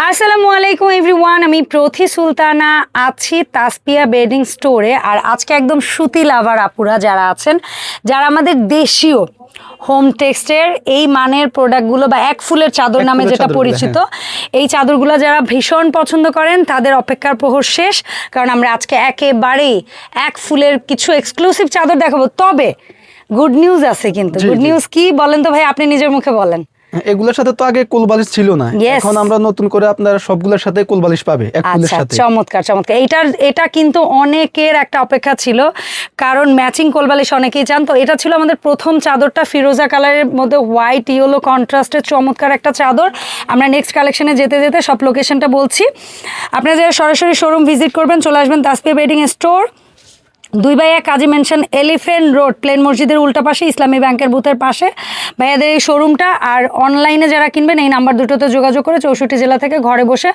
আসসালামু আলাইকুম এভরিওয়ান, আমি প্রথি সুলতানা আছি তাসপিয়া বেডিং স্টোরে। আর আজকে একদম সুতি লাভার আপুরা যারা আছেন, যারা আমাদের দেশীয় হোম টেক্সটের এই মানের প্রোডাক্টগুলো বা এক ফুলের চাদর নামে যেটা পরিচিত, এই চাদরগুলো যারা ভীষণ পছন্দ করেন তাদের অপেক্ষার প্রহর শেষ। কারণ আমরা আজকে একেবারেই এক ফুলের কিছু এক্সক্লুসিভ চাদর দেখাবো। তবে গুড নিউজ আছে, কিন্তু গুড নিউজ কি বলেন তো ভাই, আপনি নিজের মুখে বলেন। এগুলোর সাথে তো আগে কোলবালিশ ছিল না, এখন আমরা নতুন করে আপনারা সবগুলোর সাথে কোলবালিশ পাবে এক ফুলের সাথে। চমৎকার চমৎকার। এটা কিন্তু অনেকের একটা অপেক্ষা ছিল, কারণ ম্যাচিং কোলবালিশ অনেকেই চান। তো এটা ছিল আমাদের প্রথম চাদরটা, ফিরোজা কালারের মধ্যে হোয়াইট ইয়েলো কন্ট্রাস্টের চমৎকার একটা চাদর। আমরা নেক্সট কালেকশনে যেতে যেতে সব লোকেশনটা বলছি। আপনারা যারা সরাসরি শোরুম ভিজিট করবেন, চলে আসবেন তাসপিয়া বেডিং স্টোর, 2/1 কাজী মেনশন, এলিফেন্ট রোড, প্লেন মসজিদের উল্টা পাশে, ইসলামী ব্যাংকের বুথের পাশে ভাইয়াদের এই শোরুমটা। আর অনলাইনে যারা কিনবেন এই নাম্বার দুটোতে যোগাযোগ করে 64 জেলা থেকে ঘরে বসে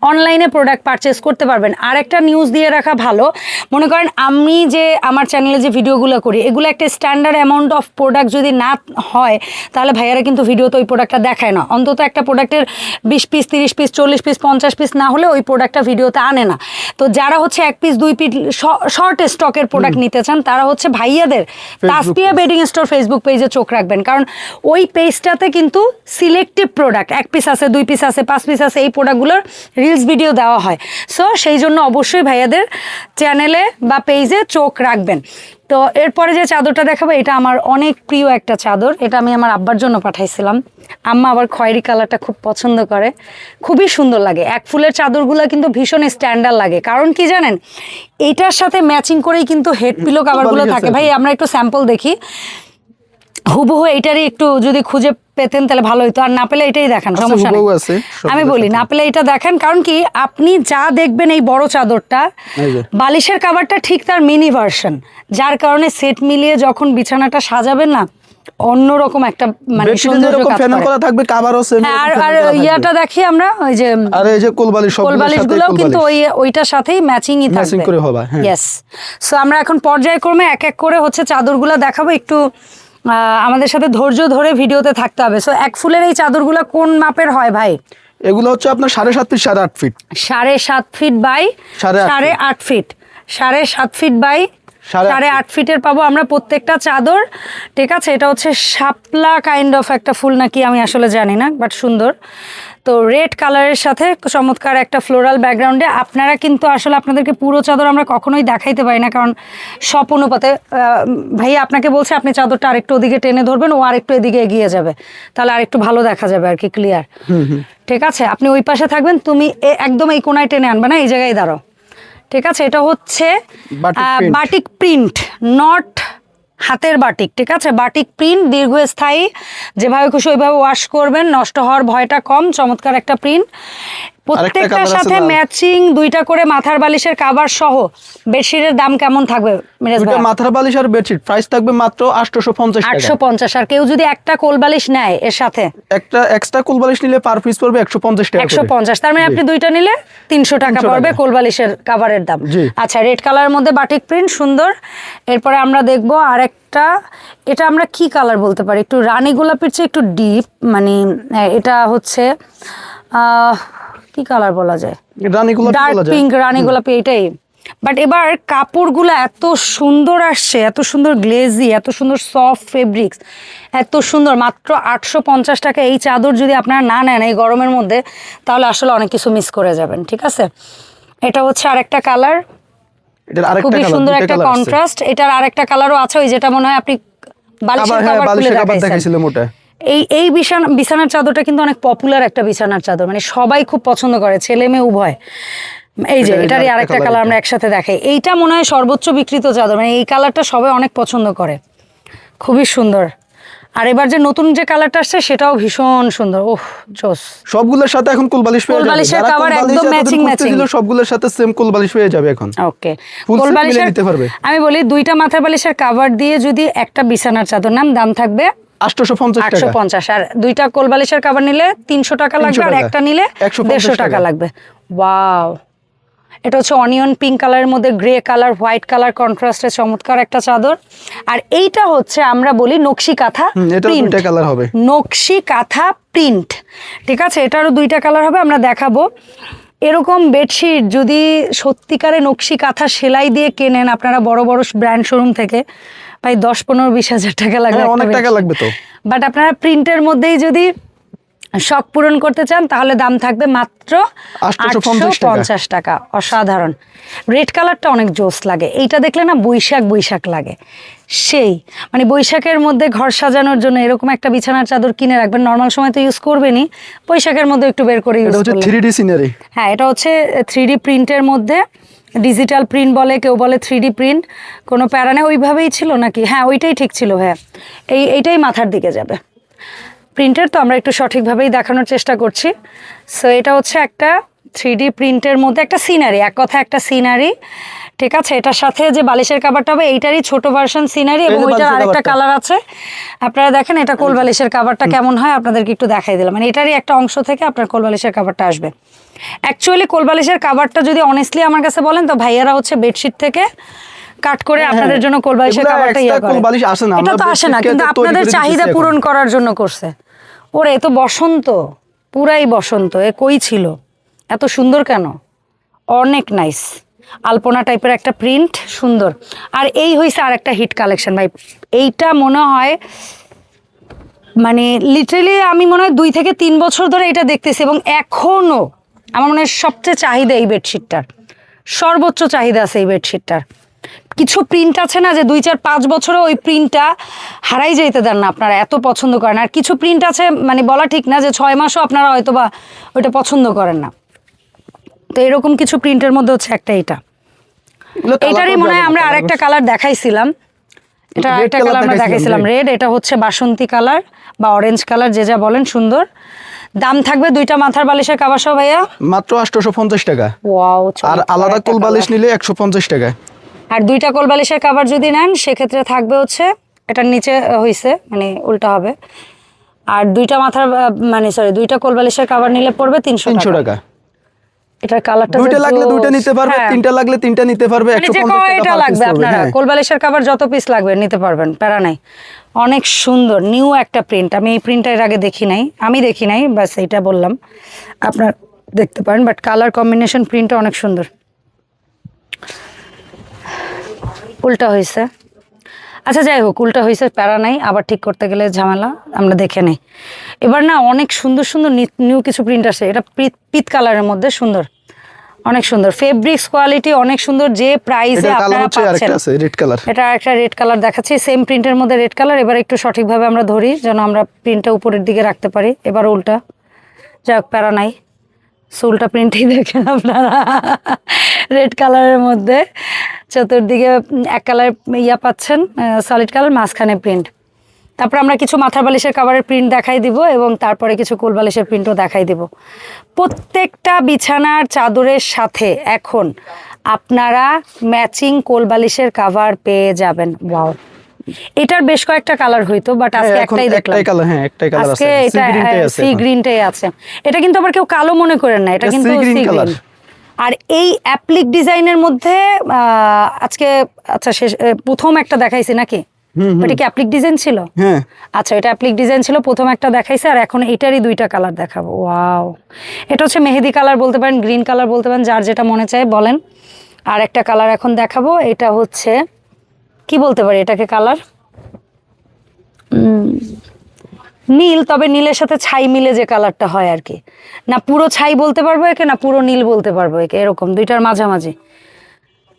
অনলাইনে প্রোডাক্ট পারচেস করতে পারবেন। আর একটা নিউজ দিয়ে রাখা ভালো, মনে করেন আমি যে আমার চ্যানেলে যে ভিডিওগুলো করি, এগুলো একটা স্ট্যান্ডার্ড অ্যামাউন্ট অফ প্রোডাক্ট যদি না হয়, তাহলে ভাইয়ারা কিন্তু ভিডিওতে ওই প্রোডাক্টটা দেখায় না। অন্তত একটা প্রোডাক্টের 20 পিস, 30 পিস, 40 পিস, 50 পিস না হলে ওই প্রোডাক্টটা ভিডিওতে আনে না। তো যারা হচ্ছে 1 পিস 2 পিস শর্ট স্টকের প্রোডাক্ট নিতে চান, তারা হচ্ছে ভাইয়াদের তাসপিয়া বেডিং স্টোর ফেসবুক পেজে চোখ রাখবেন। কারণ ওই পেজটাতে কিন্তু সিলেক্টিভ প্রোডাক্ট, 1 পিস আছে, 2 পিস আছে, 5 পিস আছে, এই প্রোডাক্টগুলোর রিলস ভিডিও দেওয়া হয়। সো সেই জন্য অবশ্যই ভাইয়াদের চ্যানেলে বা পেজে চোখ রাখবেন। তো এরপরে যে চাদরটা দেখাবো, এটা আমার অনেক প্রিয় একটা চাদর। এটা আমি আমার আব্বার জন্য পাঠাইছিলাম। আম্মা আবার খয়েরি কালারটা খুব পছন্দ করে, খুবই সুন্দর লাগে। এক ফুলের চাদরগুলো কিন্তু ভীষণ স্ট্যান্ডার্ড লাগে। কারণ কি জানেন, এটার সাথে ম্যাচিং করেই কিন্তু হেড পিলো কাভারগুলো থাকে। ভাই আমরা একটু স্যাম্পল দেখি, হুবহু এইটারই একটু যদি খুঁজে পেতেন তাহলে ভালো হতো। আর না পেলে এটাই দেখান, সমস্যা নেই। আমি বলি না পেলে এটা দেখেন, কারণ কি আপনি যা দেখবেন এই বড় চাদরটা, বালিশের কাভারটা ঠিক তার মিনি ভার্সন, যার কারণে সেট মিলিয়ে যখন বিছানাটা সাজাবেন না, অন্যরকম একটা মানে সৌন্দর্য কাজ করে থাকবে। কাভারও সেম। আর ইয়াটা দেখি আমরা, ওই যে আর এই যে কোলবালিশগুলোও কিন্তু ওইটার সাথেই ম্যাচিংই থাকবে, ম্যাচিং করে হবে। ইয়েস। সো আমরা এখন পর্যায়ক্রমে এক এক করে হচ্ছে চাদরগুলো দেখাবো। একটু আমাদের সাথে ধৈর্য ধরে ভিডিওতে থাকতে হবে। সো এক ফুলের এই চাদরগুলো কোন মাপের হয় ভাই? এগুলো হচ্ছে আপনার 7.5 feet 8.5 feet, 7.5 feet by 8.5 feet, 7.5 feet by 8.5 ফিটের পাবো আমরা প্রত্যেকটা চাদর। ঠিক আছে, এটা হচ্ছে শাপলা কাইন্ড অফ একটা ফুল নাকি আমি আসলে জানি না, বাট সুন্দর। তো রেড কালারের সাথে চমৎকার একটা ফ্লোরাল ব্যাকগ্রাউন্ডে। আপনারা কিন্তু আসলে আপনাদেরকে পুরো চাদর আমরা কখনোই দেখাইতে পারি না, কারণ সব অনুপাতে। ভাইয়া আপনাকে বলছে আপনি চাদরটা আরেকটু ওদিকে টেনে ধরবেন, ও আরেকটু এদিকে এগিয়ে যাবে, তাহলে আরেকটু ভালো দেখা যাবে আর কি, ক্লিয়ার। ঠিক আছে, আপনি ওই পাশে থাকবেন, তুমি একদম এই কোনায় টেনে আনবে না, এই জায়গায় দাঁড়াও। ঠিক আছে, এটা হচ্ছে বাটিক প্রিন্ট, নট হাতের বাটিক। ঠিক আছে, বাটিক প্রিন্ট, দীর্ঘস্থায়ী, যেভাবে খুশি ওইভাবে ওয়াশ করবেন, নষ্ট হওয়ার ভয়টা কম। চমৎকার একটা প্রিন্ট, প্রত্যেকটার সাথে ম্যাচিং 2টা করে মাথার বালিশের কভার সহ। বেডশিটের দাম কেমন থাকবে মিরাজ ভাই? মাথার বালিশ আর বেডশিট প্রাইস থাকবে মাত্র 850 টাকা। 850। আর কেউ যদি একটা কোলবালিশ নেয়, এর সাথে একটা এক্সট্রা কোলবালিশ নিলে পার পিস পড়বে 150 টাকা। 150, তার মানে আপনি 2টা নিলে 300 টাকা পড়বে কোলবালিশের কভারের দাম। আচ্ছা, রেড কালারের মধ্যে বাটিক প্রিন্ট, সুন্দর। এরপরে আমরা দেখবো আরেকটা, এটা আমরা কি কালার বলতে পারি, একটু রানী গোলাপির চেয়ে একটু ডিপ, মানে এটা হচ্ছে কি কালার বলা যায়, ডার্ক পিঙ্ক, রানী গোলাপি, এটাই। বাট এবার কাপড়গুলো এত সুন্দর আসছে, এত সুন্দর গ্লেজি, এত সুন্দর সফট ফেব্রিক্স, এত সুন্দর। মাত্র 850 টাকা এই চাদর যদি আপনারা না নেন এই গরমের মধ্যে, তাহলে আসলে অনেক কিছু মিস করে যাবেন। ঠিক আছে, এটা হচ্ছে আরেকটা কালার, খুবই সুন্দর একটা কন্ট্রাস্ট। এটার আরেকটা কালারও আছে, ওই যেটা মনে হয় আপনি বালিশের কভার খুলে দেখাইছিলেন। এই বিছানার চাদরটা কিন্তু অনেক পপুলার একটা বিছানার চাদর, মানে সবাই খুব পছন্দ করে, ছেলে মেয়ে উভয়। এই যে এটারই আরেকটা কালার আমরা একসাথে দেখাই, এইটা মনে হয় সর্বোচ্চ বিক্রিত চাদর, মানে এই কালারটা সবাই অনেক পছন্দ করে, খুবই সুন্দর। আর এবার যে নতুন যে কালারটা আসছে সেটাও ভীষণ সুন্দর। ওহ জোস, সবগুলোর সাথে এখন কোলবালিশ পেয়ে যাবে, কোলবালিশের কভার একদম ম্যাচিং ম্যাচিং, সবগুলোর সাথে সেম কোলবালিশ পেয়ে যাবে এখন। ওকে, কোলবালিশ নিতে পারবে। আমি বলি 2টা মাথার বালিশের কভার দিয়ে যদি একটা বিছানার চাদর নাম, দাম থাকবে 850। আর 2টা কোলবালিশের কভার নিলে 300 টাকা লাগবে, আর একটা নিলে 150 টাকা লাগবে। ওয়াও, এটা হচ্ছে অনিয়ন পিঙ্ক কালারের মধ্যে গ্রে কালার হোয়াইট কালার কন্ট্রাস্টে চমৎকার একটা চাদর। আর এইটা হচ্ছে আমরা বলি নকশি কাঁথা এটা প্রিন্ট, দুইটা কালার হবে, নকশি কাঁথা প্রিন্ট, ঠিক আছে। এটারও দুইটা কালার হবে, আমরা দেখাবো। এরকম বেডশিট যদি সত্যিকারে নকশি কাঁথা সেলাই দিয়ে কেনেন আপনারা বড় বড় ব্র্যান্ড শোরুম থেকে, প্রায় 10-15-20 হাজার টাকা লাগবে, অনেক টাকা লাগবে তো। বাট আপনারা প্রিন্টের মধ্যেই যদি শখ পূরণ করতে চান তাহলে দাম থাকবে মাত্র 850 টাকা। অসাধারণ। রেড কালারটা অনেক জোস লাগে, এইটা দেখলে না বৈশাখ বৈশাখ লাগে। সেই মানে বৈশাখের মধ্যে ঘর সাজানোর জন্য এরকম একটা বিছানার চাদর কিনে রাখবেন, নর্মাল সময় তো ইউজ করবেনই, বৈশাখের মধ্যে একটু বের করে ইউজ করবেন। 3D সিনারি, হ্যাঁ এটা হচ্ছে 3D প্রিন্টের মধ্যে, ডিজিটাল প্রিন্ট বলে, কেউ বলে 3D প্রিন্ট, কোনো প্যারা নেই। ওইভাবেই ছিল নাকি? হ্যাঁ ওইটাই ঠিক ছিল ভাইয়া, এইটাই মাথার দিকে যাবে। প্রিন্টের তো আমরা একটু সঠিকভাবেই দেখানোর চেষ্টা করছি। সো এটা হচ্ছে একটা 3D প্রিন্টের মধ্যে একটা সিনারি, এক কথা একটা সিনারি, ঠিক আছে। এটার সাথে যে বালিশের কাভারটা হবে এইটারই ছোট ভার্সন সিনারি, এবং ওইটার আরেকটা কালার আছে। আপনারা দেখেন এটা কোল বালিশের কাভারটা কেমন হয় আপনাদেরকে একটু দেখাই দিলাম, মানে এটারই একটা অংশ থেকে আপনার কোল বালিশের কাভারটা আসবে। অ্যাকচুয়ালি কোল বালিশের কাভারটা যদি অনেস্টলি আমার কাছে বলেন তো ভাইয়ারা হচ্ছে বেডশিট থেকে কাট করে আপনাদের জন্য কোল বালিশের কাভারটা ইয়া করে। এটা তো আসে না, কিন্তু আপনাদের চাহিদা পূরণ করার জন্য করছে। ওরে এ তো বসন্ত, পুরাই বসন্ত, এ কই ছিল, এত সুন্দর কেন, অনেক নাইস আলপনা টাইপের একটা প্রিন্ট, সুন্দর। আর এই হয়েছে আর একটা হিট কালেকশন ভাই, এইটা মনে হয় মানে লিটারেলি আমি মনে হয় 2 থেকে 3 বছর ধরে এটা দেখতেছি, এবং এখনও আমার মনে হয় সবচেয়ে চাহিদা এই বেডশিটটার, সর্বোচ্চ চাহিদা আছে এই বেডশিটটার। কিছু প্রিন্ট আছে না যে 2-4-5 বছরে ওই প্রিন্টটা হারাই যাইতে দেন না আপনারা, এত পছন্দ করেন। আর কিছু প্রিন্ট আছে মানে বলা ঠিক না যে 6 মাসও আপনারা হয়তো বা ওইটা পছন্দ করেন না। তো এরকম কিছু প্রিন্টের মধ্যে হচ্ছে একটা এটারই মনে হয় আমরা আরেকটা কালার দেখাইছিলাম, এটা আরেকটা কালার আমরা দেখাইছিলাম রেড, এটা হচ্ছে বাসন্তী কালার বা অরেঞ্জ কালার যে যা বলেন, সুন্দর। দাম থাকবে দুইটা মাথার বালিশের কাভার সহ ভাইয়া মাত্র 850 টাকা। ওয়াও। আর আলাদা কোল বালিশ নিলে 150 টাকা। আর দুইটা কোল বালিশের কাভার যদি নেন সেক্ষেত্রে থাকবে হচ্ছে এটার নিচে হইছে মানে উল্টা হবে, আর দুইটা মাথার মানে সরি দুইটা কোল বালিশের কাভার নিলে পড়বে 300 টাকা। এটার কালারটা দুইটা লাগলে দুইটা নিতে পারবে, তিনটা লাগলে তিনটা নিতে পারবে, 150 টাকা এটা লাগবে আপনারা কোল বালিশের কাভার যত পিস লাগবে নিতে পারবেন, প্যারা নাই। অনেক সুন্দর নিউ একটা প্রিন্ট, আমি এই প্রিন্টটা এর আগে দেখি নাই, বাস এইটা বললাম, আপনার দেখতে পারেন। বাট কালার কম্বিনেশন প্রিন্টটা অনেক সুন্দর। উল্টা হয়েছে, আচ্ছা যাই হোক, উল্টা হয়েছে, প্যারা নাই, আবার ঠিক করতে গেলে ঝামেলা, আমরা দেখে নেই। এবার না অনেক সুন্দর সুন্দর নিউ কিছু প্রিন্ট আসে, এটা পিত কালারের মধ্যে সুন্দর, অনেক সুন্দর ফেব্রিক্স কোয়ালিটি, অনেক সুন্দর। যে প্রাইসে আপনারা পাচ্ছেন, এটা একটা রেড কালার দেখাচ্ছি, সেম প্রিন্টের মধ্যে রেড কালার। এবার একটু সঠিকভাবে আমরা ধরি যেন আমরা প্রিন্টটা উপরের দিকে রাখতে পারি। এবার উল্টা, যাই হোক প্যারা নাই, উল্টা প্রিন্টই দেখেন আপনারা, রেড কালারের মধ্যে চতুর্দিকে এক কালার ইয়া পাচ্ছেন, সলিড কালার, মাঝখানে প্রিন্ট। তারপর আমরা কিছু মাথার বালিশের কাভারের প্রিন্ট দেখাই দিব, এবং তারপরে কিছু কোল বালিশের প্রিন্টও দেখাই দিব। প্রত্যেকটা বিছানার চাদরের সাথে এখন আপনারা ম্যাচিং কোল বালিশের কাভার পেয়ে যাবেন। ওয়াও, এটার বেশ কয়েকটা কালার হইতো, বাট আজকে একটাই দেখলাম। আজকে এটা সি গ্রিনটাই আছে। এটা কিন্তু আবার কেউ কালো মনে করেন না, এটা কিন্তু সি গ্রিন। আর এই অ্যাপ্লিক ডিজাইনের মধ্যে আজকে আচ্ছা প্রথম একটা দেখাইছি নাকি, এটা কি অ্যাপ্লিক ডিজাইন ছিল? হ্যাঁ আচ্ছা, এটা অ্যাপ্লিক ডিজাইন ছিল, প্রথম একটা দেখাইছে, আর এখন এটারই দুইটা কালার দেখাবো। ওয়াও, এটা হচ্ছে মেহেদি কালার বলতে পারেন, গ্রিন কালার বলতে পারেন, যার যেটা মনে চায় বলেন। আর একটা কালার এখন দেখাবো, এটা হচ্ছে কি বলতে পারি এটাকে, কালার নীল, তবে নীলের সাথে ছাই মিলে যে কালারটা হয় আর কি, না পুরো ছাই বলতে পারবো একে, না পুরো নীল বলতে পারবো একে, এরকম দুইটার মাঝামাঝি।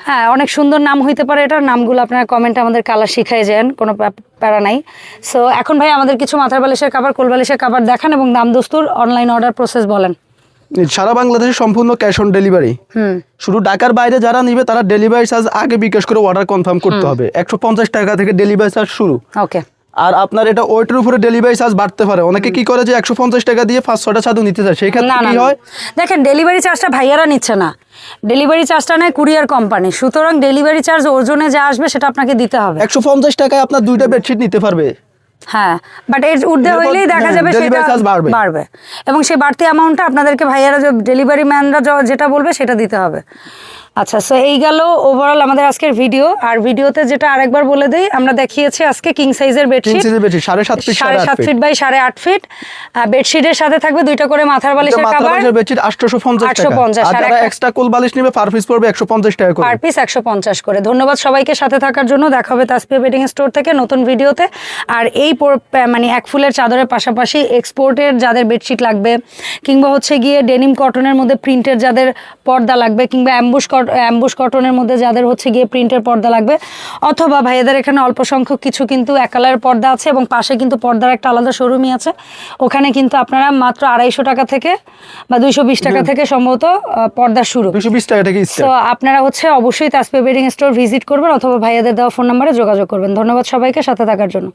হ্যাঁ, অনেক সুন্দর নাম হইতে পারে এটার, নামগুলো আপনারা কমেন্টে আমাদের কালার শিখাই যান, কোনো প্যারা নাই। সো এখন ভাই আমাদের কিছু মাথার বালিশের কাভার, কোল বালিশের কাভার দেখান, এবং দাম দস্তুর অনলাইন অর্ডার প্রসেস বলেন। সারা বাংলাদেশে সম্পূর্ণ ক্যাশ অন ডেলিভারি। শুধু ঢাকার বাইরে যারা নিবে তারা ডেলিভারি চার্জ আগে বিকাশ করে অর্ডার কনফার্ম করতে হবে। 150 টাকা থেকে ডেলিভারি চার্জ শুরু। ওকে। আর আপনার এটা ওয়েটের উপরে ডেলিভারি চার্জ বাড়তে পারে। অনেকে কি করে যে 150 টাকা দিয়ে 5-6টা চাদর নিতে চায়, সেই ক্ষেত্রে কি হয়, দেখেন ডেলিভারি চার্জটা ভাইয়ারা নিচ্ছে না, ডেলিভারি চার্জটা নেয় কুরিয়ার কোম্পানি। সুতরাং ডেলিভারি চার্জ ওজনে যা আসবে সেটা আপনাকে দিতে হবে। 150 টাকায় আপনার দুইটা বেডশিট নিতে পারবে, হ্যাঁ, বাট এর ঊর্ধ্বে এরপর, হইলেই দেখা হ্যাঁ, যাবে সেটা delivery charge বাড়বে। বাড়বে, এবং সেই বাড়তি অ্যামাউন্টটা আপনাদেরকে ভাইয়ারা ডেলিভারি ম্যানরা যেটা বলবে সেটা দিতে হবে। আচ্ছা, সো এই গেল ওভারঅল আমাদের আজকের ভিডিও। আর ভিডিওতে যেটা আরেকবার বলে দেই, আমরা দেখিয়েছি আজকে কিং সাইজের bedsheet, 7.5 feet 7.5 feet by 8.5 feet. বেডশিটের সাথে থাকবে 2টা করে মাথার বালিশের কভার, বেডশিট 850 টাকা। 850, আর আর যারা একটা- এক্সট্রা কোল বালিশ নেবে পার পিস পড়বে 150 টাকা করে। পার পিস 150 করে। ধন্যবাদ সবাইকে সাথে থাকার জন্য। দেখা হবে তাসপিয়া বেডিং স্টোর থেকে নতুন ভিডিওতে। আর এই মানে এক ফুলের চাদরের পাশাপাশি এক্সপোর্টের যাদের বেডশিট লাগবে, কিংবা হচ্ছে গিয়ে ডেনিম কটনের মধ্যে প্রিন্টের যাদের পর্দা লাগবে, কিংবা অ্যাম্বুশ কটনের মধ্যে যাদের হচ্ছে গিয়ে প্রিন্টের পর্দা লাগবে, অথবা ভাইয়াদের এখানে অল্প সংখ্যক কিছু কিন্তু এক কালারের পর্দা আছে, এবং পাশে কিন্তু পর্দার একটা আলাদা শোরুমই আছে। ওখানে কিন্তু আপনারা মাত্র 250 টাকা থেকে বা 220 টাকা থেকে সম্ভবত পর্দা শুরু, 220 টাকা থেকে তো স্টার্ট। আপনারা হচ্ছে অবশ্যই তাসপিয়া বেডিং স্টোর ভিজিট করবেন, অথবা ভাইয়াদের দেওয়া ফোন নাম্বারে যোগাযোগ করবেন। ধন্যবাদ সবাইকে সাথে থাকার জন্য।